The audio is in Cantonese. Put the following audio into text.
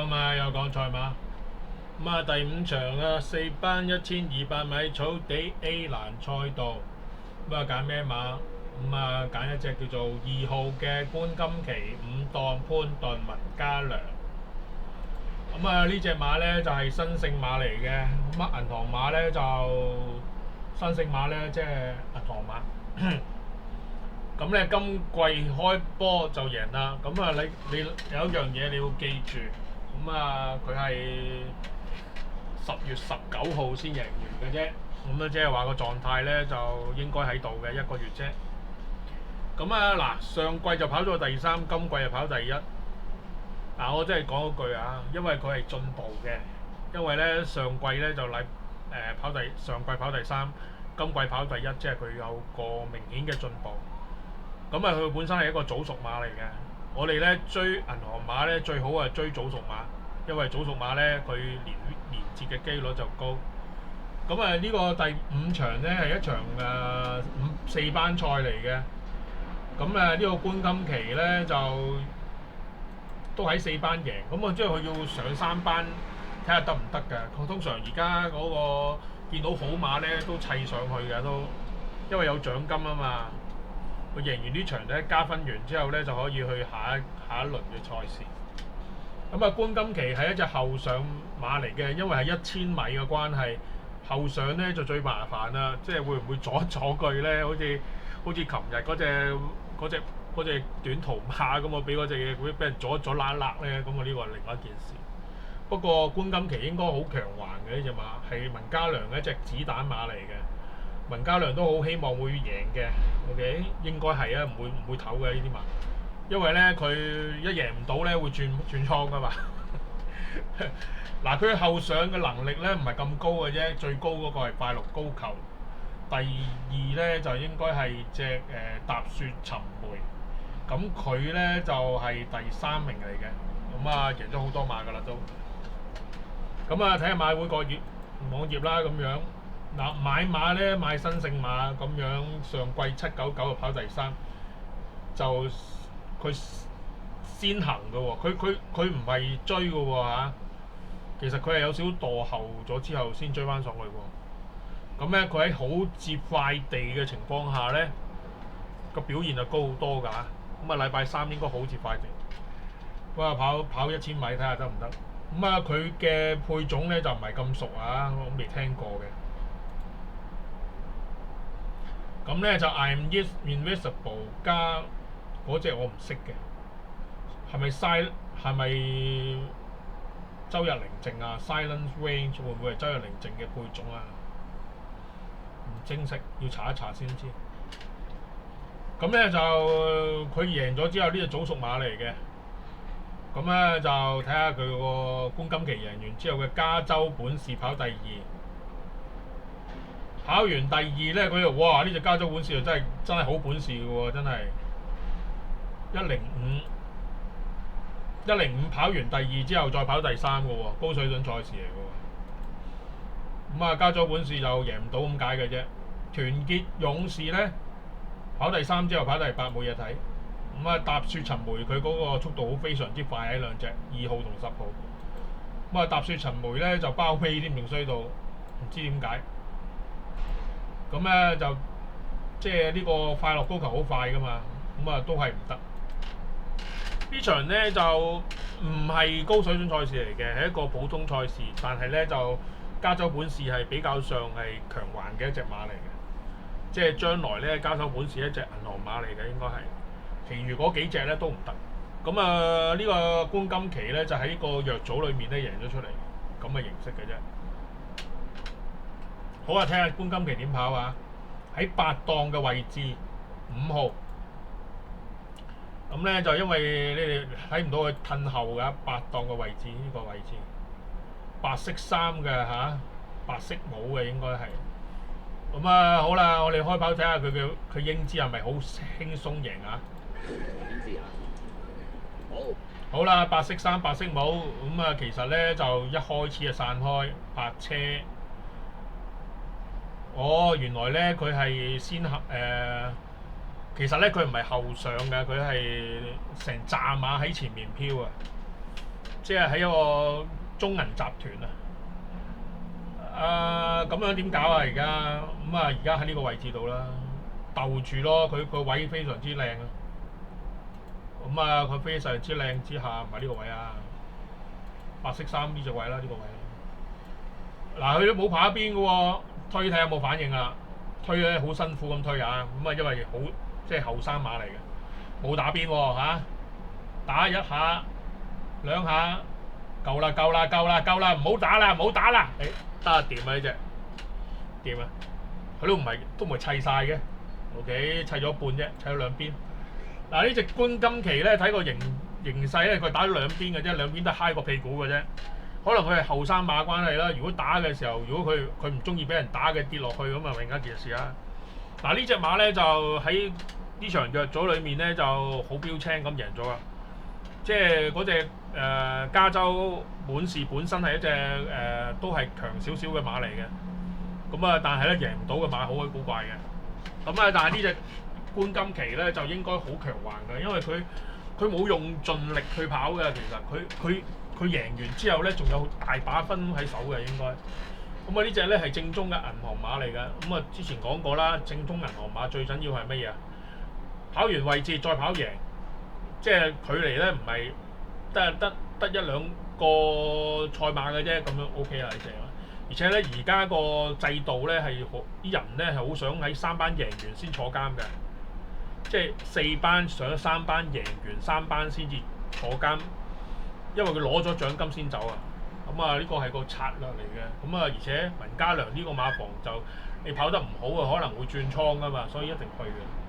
啊嘛，有講賽馬。咁啊，第五場啊，4班1200米草地 A 欄賽道。咁啊，揀咩馬？咁啊，揀一隻叫做2號嘅冠金旗5檔潘頓文家良。咁啊，呢隻馬咧就係新勝馬嚟嘅。咁啊，銀行馬咧就新勝馬咧，即係銀行馬。咁咧今季開波就贏啦。咁啊，你有一樣嘢你要記住。咁啊，佢係10月19號先贏完嘅啫。咁咧即係話個狀態咧就應該喺度嘅1個月啫。咁啊嗱，上季就跑咗第3，今季就跑第1。嗱，我真係講嗰句啊，因為佢係進步嘅。因為咧上季咧就上季跑第3，今季跑第1，即係佢有個明顯嘅進步。咁啊，佢本身係一個早熟馬嚟嘅。我哋咧追銀行馬咧最好係追早熟馬，因為早熟馬咧佢連捷嘅機率就高。咁啊，呢個第5場咧係一場4班賽嚟嘅。咁呢個冠金旗咧就都喺4班贏。咁啊，即係佢要上3班睇下得唔得㗎。佢通常而家嗰個見到好馬咧都砌上去嘅都，因為有獎金啊嘛。佢贏完呢場咧加分完之後咧就可以去下一輪嘅賽事。咁啊，冠金旗係一隻後上馬嚟嘅，因為係1000米嘅關係，後上咧就最麻煩啦。即係會唔會阻佢咧？好似琴日嗰隻短途馬咁啊，俾嗰隻嘢會俾人阻拉咧。咁啊，呢個係另外一件事。不過冠金旗應該好強橫嘅呢隻馬，係文家良一隻子彈馬嚟嘅。文家良都好希望會贏嘅 ，OK， 應該係啊，唔會唞嘅呢啲馬，因為咧佢一贏唔到咧會轉倉噶嘛。嗱，佢後上嘅能力咧唔係咁高嘅啫，最高嗰個係快樂高球，第2咧就應該係隻踏雪尋梅，咁佢咧就係第3名嚟嘅，咁啊贏咗好多馬噶啦都。咁啊睇下馬會個網頁啦咁樣。嗱，買馬咧買新勝馬咁樣，上季799就跑第3，就佢先行嘅喎，佢唔係追嘅喎嚇，其實佢係有少少墮後咗之後先追翻上去喎。咁咧佢喺好接快地嘅情況下咧，個表現就高好多㗎。咁啊禮拜3應該好接快地，不過跑1000米睇下得唔得。咁啊佢嘅配種咧就唔係咁熟啊，我未聽過嘅。咁咧就 I'm Invisible 加嗰隻我唔識嘅，係咪周日寧靜啊 ？Silent Range 會唔會係周日寧靜嘅配種啊？唔清晰，要查一查先知。咁咧就佢贏咗之後，呢隻早熟馬嚟嘅。咁咧就睇下佢個冠金旗贏完之後嘅加州本事跑第2。跑完第2咧，佢就哇！呢隻加州本事就真係好本事嘅喎，真係105跑完第2之後再跑第3嘅喎，高水準賽事嚟嘅喎。咁啊，加州本事就贏唔到咁解嘅啫。團結勇士咧跑第3之後跑第8冇嘢睇。咁啊，踏雪尋梅佢嗰個速度好非常之快喺兩隻2號同10號。咁啊，踏雪尋梅咧就包尾添，仲衰到唔知點解。咁咧就即係呢個快樂高球好快噶嘛，咁啊都係唔得。呢場咧就唔係高水準賽事嚟嘅，係一個普通賽事，但係咧就加州本事係比較上係強橫嘅一隻馬嚟嘅，即係將來咧加州本事一隻銀行馬嚟嘅應該係，其餘嗰幾隻咧都唔得。咁啊呢個冠金旗咧就喺個藥組裏面咧贏咗出嚟，咁嘅形式嘅啫。好啊，睇下冠金旗點跑啊！喺8檔嘅位置，5號。咁咧就因為你哋睇唔到佢褪後㗎，8檔嘅位置呢個位置，白色衫嘅嚇，白色帽嘅應該係。咁啊好啦，我哋開跑睇下佢英姿係咪好輕鬆贏啊？好啦，白色衫白色帽，咁啊其實咧就一開始就散開泊車。哦，原來咧佢係先其實咧佢唔係後上嘅，佢係成紮馬喺前面飄啊！即係喺一個中銀集團啊。咁樣點搞啊？而家咁啊，而家喺呢個位置度啦，鬥住咯。佢個位非常之靚啊。咁啊，佢非常之靚之下，唔係呢個位啊，白色衫呢隻位啦，呢個位。嗱，佢都冇跑一邊嘅喎，推睇下有冇反應啊？推咧好辛苦咁推啊，咁啊因為好即係後生馬嚟嘅，冇打邊喎嚇，打一下兩下，夠啦夠啦夠啦夠啦，唔好打啦唔好打啦，得啊掂啊呢隻，掂啊，佢都唔係砌晒嘅 ，OK 砌咗一半啫，砌咗兩邊。嗱呢隻冠金旗咧睇個形勢咧，佢打咗兩邊嘅啫，兩邊都揩個屁股嘅啫。可能佢係後生馬關係啦。如果打嘅時候，如果佢唔中意俾人打嘅跌落去咁啊，另一件事啦。嗱呢隻馬咧就喺呢場藥組裏面咧就好標青咁贏咗啦。即係嗰隻加州滿士本身係一隻都係強少少嘅馬嚟嘅。咁啊，但係咧贏唔到嘅馬好鬼古怪嘅。咁啊，但係呢隻冠金旗咧就應該好強橫嘅，因為佢冇用盡力去跑嘅。其實佢贏完之後咧，仲有大把分喺手嘅應該。咁啊，呢隻咧係正宗嘅銀行馬嚟嘅。咁啊，之前講過啦，正宗銀行馬最緊要係乜嘢啊？跑完位置再跑贏，即係距離咧唔係得一兩個賽馬嘅啫，咁樣 OK 啦呢隻。而且咧，而家個制度咧係啲人咧係好想喺3班贏完先坐監嘅，即係4班上3班贏完3班先至坐監。因為佢攞咗獎金先走啊，咁啊呢個係個策略嚟嘅。咁啊而且文家良呢個馬房就你跑得唔好啊，可能會轉倉噶嘛，所以一定去嘅。